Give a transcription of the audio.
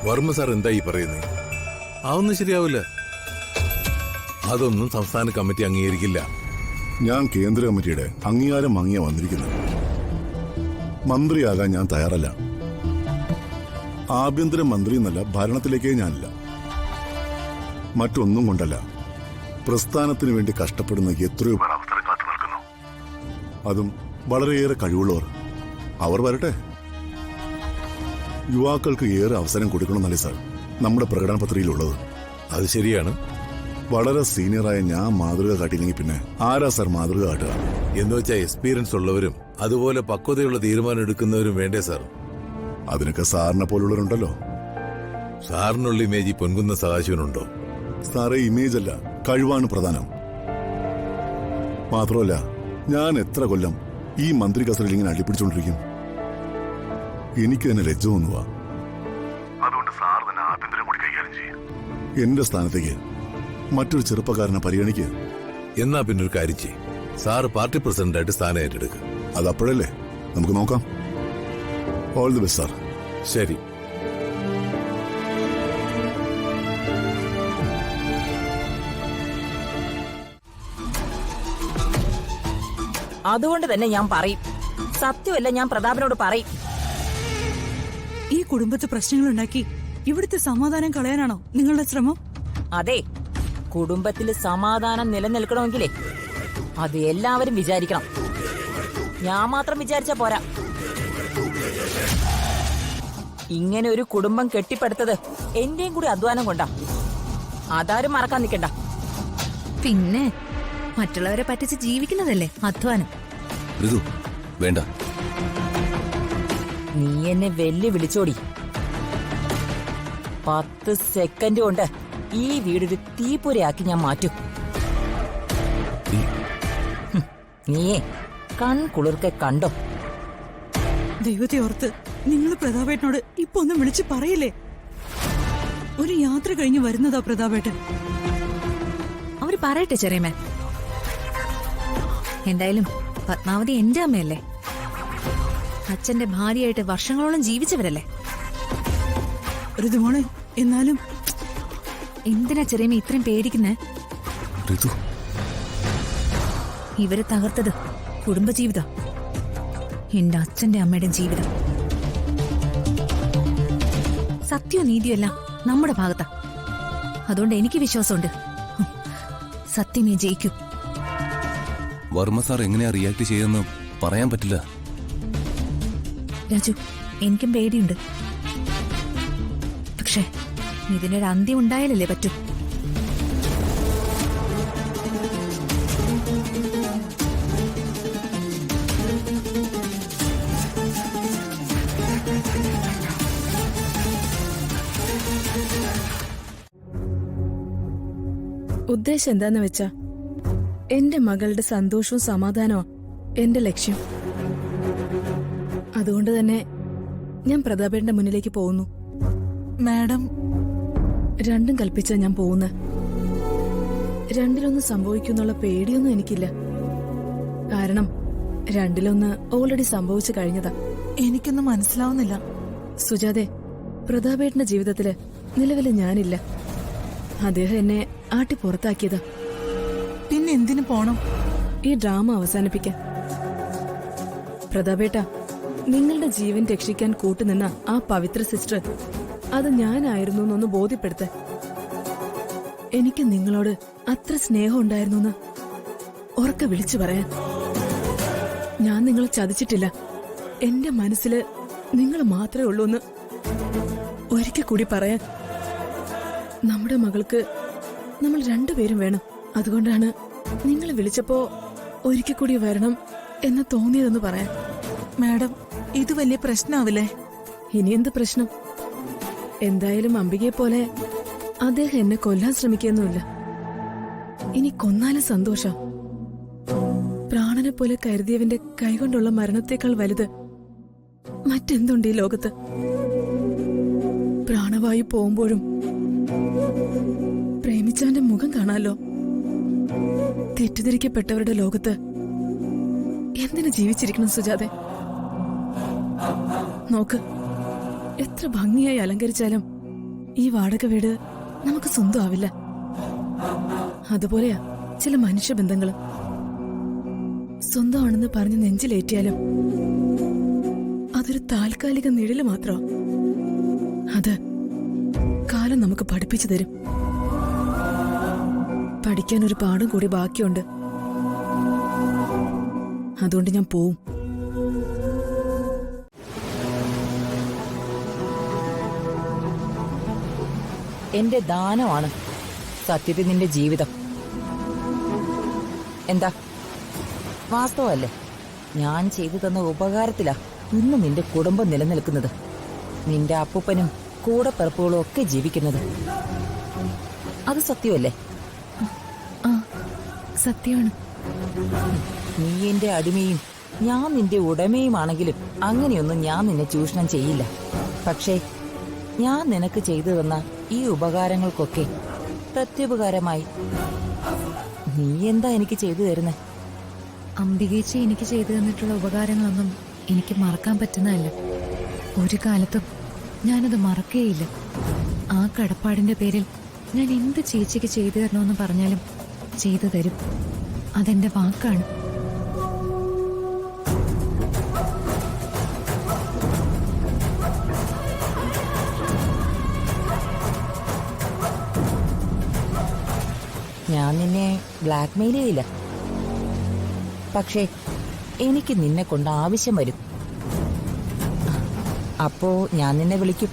Varma sir എന്താ ഈ പറയുന്നത്? അതൊന്നും ശരിയാവില്ല. അതൊന്നും സംസ്ഥാന കമ്മിറ്റി അംഗീകരിക്കില്ല. ഞാൻ കേന്ദ്ര കമ്മിറ്റിയുടെ അംഗീകാരം വാങ്ങിയാ വന്നിരിക്കുന്നത്. മന്ത്രിയാകാൻ ഞാൻ തയ്യാറല്ല. ആഭ്യന്തര മന്ത്രി എന്നല്ല, ഭരണത്തിലേക്കേ ഞാനില്ല. മറ്റൊന്നും കൊണ്ടല്ല, പ്രസ്ഥാനത്തിന് വേണ്ടി കഷ്ടപ്പെടുന്ന എത്രയോ പേർ അവസരം കാത്തു നിൽക്കുന്നു. അതും വളരെയേറെ കഴിവുള്ളവർ. അവർ വരട്ടെ. യുവാക്കൾക്ക് ഏറെ അവസരം കൊടുക്കണമെന്നല്ലേ സാർ നമ്മുടെ പ്രകടന പത്രികയിലുള്ളത്? അത് ശരിയാണ്. വളരെ സീനിയറായ ഞാൻ മാതൃക കാട്ടിയില്ലെങ്കിൽ പിന്നെ ആരാ സാർ മാതൃക കാട്ടുക? എന്ന് വെച്ചാൽ എക്സ്പീരിയൻസ് ഉള്ളവരും അതുപോലെ പക്വതയുള്ള തീരുമാനം എടുക്കുന്നവരും വേണ്ടേ സാർ? അതിനൊക്കെ സാറിനെ പോലുള്ളവരുണ്ടല്ലോ. സാറിനുള്ള ഇമേജ് പൊൻകുന്ന സദാശിവനുണ്ടോ? സാറേ, ഇമേജ് അല്ല, കഴിവാണ് പ്രധാനം. മാത്രമല്ല, ഞാൻ എത്ര കൊല്ലം ഈ മന്ത്രി കസറിൽ ഇങ്ങനെ അള്ളിപ്പിടിച്ചോണ്ടിരിക്കും? എനിക്ക് തന്നെ ലജ്ജ തോന്നുക. അതുകൊണ്ട് സാർ തന്നെ ആഭ്യന്തരം കൂടി കൈകാര്യം ചെയ്യും. എന്റെ സ്ഥാനത്തേക്ക് മറ്റൊരു ചെറുപ്പക്കാരനെ പരിഗണിക്കുക. എന്നാ പിന്നൊരു കാര്യം ചെയ്യും, സാറ് പാർട്ടി പ്രസിഡന്റായിട്ട് സ്ഥാനം ഏറ്റെടുക്കുക. അതപ്പോഴല്ലേ നമുക്ക് നോക്കാം. All the best sir. ശരി. അതുകൊണ്ട് തന്നെ ഞാൻ പറയും, സത്യമല്ല ഞാൻ പ്രതാപനോട് പറയും. ഈ കുടുംബത്തെ പ്രശ്നങ്ങളുണ്ടാക്കി ഇവിടുത്തെ സമാധാനം കളയാനാണോ നിങ്ങളുടെ ശ്രമം? അതെ, കുടുംബത്തിൽ സമാധാനം നിലനിൽക്കണമെങ്കിലേ അത് എല്ലാവരും വിചാരിക്കണം. ഞാൻ മാത്രം വിചാരിച്ചാ പോരാ. ഇങ്ങനെ ഒരു കുടുംബം കെട്ടിപ്പടുത്തത് എന്റെയും കൂടി അധ്വാനം കൊണ്ടാ. അതാരും മറക്കാൻ നിൽക്കണ്ട. പിന്നെ മറ്റുള്ളവരെ പറ്റിച്ച് ജീവിക്കുന്നതല്ലേ അധ്വാനം. ഋതു, വേണ്ട. നീ എന്നെ വെല്ലു വിളിച്ചോടി. 10 സെക്കൻഡ് കൊണ്ട് ഈ വീടൊരു തീപ്പുരയാക്കി ഞാൻ മാറ്റും. നീയേ കൺകുളിർക്കെ കണ്ടോ? ദൈവത്തെ ഓർത്ത് നിങ്ങൾ പ്രതാപേട്ടനോട് ഇപ്പൊ ഒന്നും വിളിച്ച് പറയില്ലേ? ഒരു യാത്ര കഴിഞ്ഞ് വരുന്നതാ പ്രതാപേട്ടൻ. അവര് പറയട്ടെ ചെറിയമ്മ. എന്തായാലും പത്മാവതി എന്റെ അമ്മയല്ലേ, അച്ഛന്റെ ഭാര്യയായിട്ട് വർഷങ്ങളോളം ജീവിച്ചവരല്ലേ. ഋതുമോളെ, എന്നാലും എന്തിനാ ചെറിയമ്മ ഇത്രയും പേടിക്കുന്നേ? ഋതു, ഇവരെ തകർത്തത് കുടുംബജീവിതം, എന്റെ അച്ഛന്റെ അമ്മയുടെ ജീവിതം. സത്യവും നീതിയെല്ലാം നമ്മുടെ ഭാഗത്താ. അതുകൊണ്ട് എനിക്ക് വിശ്വാസമുണ്ട്, സത്യമേ ജയിക്കൂ. വർമ്മ സാർ എങ്ങനെയാ റിയാക്ട് ചെയ്തെന്ന് പറയാൻ പറ്റില്ല. രാജു, എനിക്കും പേടിയുണ്ട്. പക്ഷേ ഇതിനൊരു അന്ത്യം ഉണ്ടായാലല്ലേ പറ്റൂ. ഉദ്ദേശം എന്താന്ന് വെച്ചാ, എന്റെ മകളുടെ സന്തോഷവും സമാധാനവും എന്റെ ലക്ഷ്യം. അതുകൊണ്ട് തന്നെ ഞാൻ പ്രതാപേട്ടന്റെ മുന്നിലേക്ക് പോകുന്നു. മാഡം, രണ്ടും കൽപ്പിച്ചാ ഞാൻ പോകുന്നത്. രണ്ടിലൊന്ന് സംഭവിക്കുന്നുള്ള പേടിയൊന്നും എനിക്കില്ല. കാരണം രണ്ടിലൊന്ന് ഓൾറെഡി സംഭവിച്ചു കഴിഞ്ഞതാ. എനിക്കൊന്നും മനസ്സിലാവുന്നില്ല. സുജാതെ, പ്രതാപേട്ടന്റെ ജീവിതത്തില് നിലവില് ഞാനില്ല. അദ്ദേഹം എന്നെ ആട്ടി പുറത്താക്കിയതാ. പിന്നെ എന്തിനു പോണം? ഈ ഡ്രാമ അവസാനിപ്പിക്കാൻ. പ്രതാപേട്ട, നിങ്ങളുടെ ജീവൻ രക്ഷിക്കാൻ കൂട്ടുനിന്ന ആ പവിത്ര സിസ്റ്റർ അത് ഞാനായിരുന്നു എന്നൊന്ന് ബോധ്യപ്പെടുത്ത. എനിക്ക് നിങ്ങളോട് അത്ര സ്നേഹം ഉണ്ടായിരുന്നു ഉറക്കെ വിളിച്ചു പറയാൻ. ഞാൻ നിങ്ങളെ ചതിച്ചിട്ടില്ല. എന്റെ മനസ്സില് നിങ്ങൾ മാത്രമേ ഉള്ളൂ എന്ന് ഒരിക്കൽ കൂടി പറയാൻ. നമ്മുടെ മകൾക്ക് നമ്മൾ രണ്ടുപേരും വേണം. അതുകൊണ്ടാണ് നിങ്ങൾ വിളിച്ചപ്പോ ഒരിക്കൽ കൂടി വരണം എന്ന് തോന്നിയതെന്ന് പറയാൻ. മാഡം, ഇത് വലിയ പ്രശ്നാവില്ലേ? ഇനി എന്ത് പ്രശ്നം? എന്തായാലും അംബികയെ പോലെ അദ്ദേഹം എന്നെ കൊല്ലാൻ ശ്രമിക്കൊന്നുമില്ല. ഇനി കൊന്നാലും സന്തോഷം. പ്രാണനെ പോലെ കരുതിയവന്റെ കൈകൊണ്ടുള്ള മരണത്തേക്കാൾ വലുത് മറ്റെന്തുണ്ട് ഈ ലോകത്ത്? പ്രാണവായു പോകുമ്പോഴും പ്രേമിച്ചാന്റെ മുഖം കാണാലോ. തെറ്റിദ്ധരിക്കപ്പെട്ടവരുടെ ലോകത്ത് എന്തിനു ജീവിച്ചിരിക്കണം സുജാതെ? നോക്ക്, എത്ര ഭംഗിയായി അലങ്കരിച്ചാലും ഈ വാടക വീട് നമുക്ക് സ്വന്തമാവില്ല. അതുപോലെയാ ചില മനുഷ്യബന്ധങ്ങളും. സ്വന്തമാണെന്ന് പറഞ്ഞ് നെഞ്ചിലേറ്റിയാലും അതൊരു താൽക്കാലിക നിഴല് മാത്രം. അത് കാലം നമുക്ക് പഠിപ്പിച്ചു തരും. പഠിക്കാൻ ഒരു പാഠം കൂടി ബാക്കിയുണ്ട്. അതുകൊണ്ട് ഞാൻ പോവും. എന്റെ ദാനമാണ് സത്യത്തിൽ നിന്റെ ജീവിതം. എന്താ വാസ്തവല്ലേ? ഞാൻ ചെയ്തു തന്ന ഉപകാരത്തിലാ ഇന്ന് നിന്റെ കുടുംബം നിലനിൽക്കുന്നത്. നിന്റെ അപ്പൂപ്പനും കൂടപ്പിറപ്പുകളും ഒക്കെ ജീവിക്കുന്നത്. അത് സത്യമല്ലേ? ആ സത്യമാണ്. നീ എന്റെ അടിമയും ഞാൻ നിന്റെ ഉടമയുമാണെങ്കിലും അങ്ങനെയൊന്നും ഞാൻ നിന്നെ ചൂഷണം ചെയ്യില്ല. പക്ഷേ ഞാൻ നിനക്ക് ചെയ്തു തന്ന ഈ ഉപകാരങ്ങൾക്കൊക്കെ പ്രത്യുപകാരമായി നീ എന്താ എനിക്ക് ചെയ്തു തരുന്നേ? അംബികേച്ചി എനിക്ക് ചെയ്തു തന്നിട്ടുള്ള ഉപകാരങ്ങളൊന്നും എനിക്ക് മറക്കാൻ പറ്റുന്നതല്ല. ഒരു കാലത്തും ഞാനത് മറക്കേയില്ല. ആ കടപ്പാടിന്റെ പേരിൽ ഞാൻ എന്ത് ചേച്ചിക്ക് ചെയ്തു തരണമെന്ന് പറഞ്ഞാലും ചെയ്തു തരും. അതെന്റെ വാക്കാണ്. ഞാൻ നിന്നെ ബ്ലാക്ക്മെയിൽ ചെയ്യില്ല. പക്ഷേ എനിക്ക് നിന്നെ കൊണ്ട് ആവശ്യം വരും. അപ്പോ ഞാൻ നിന്നെ വിളിക്കും.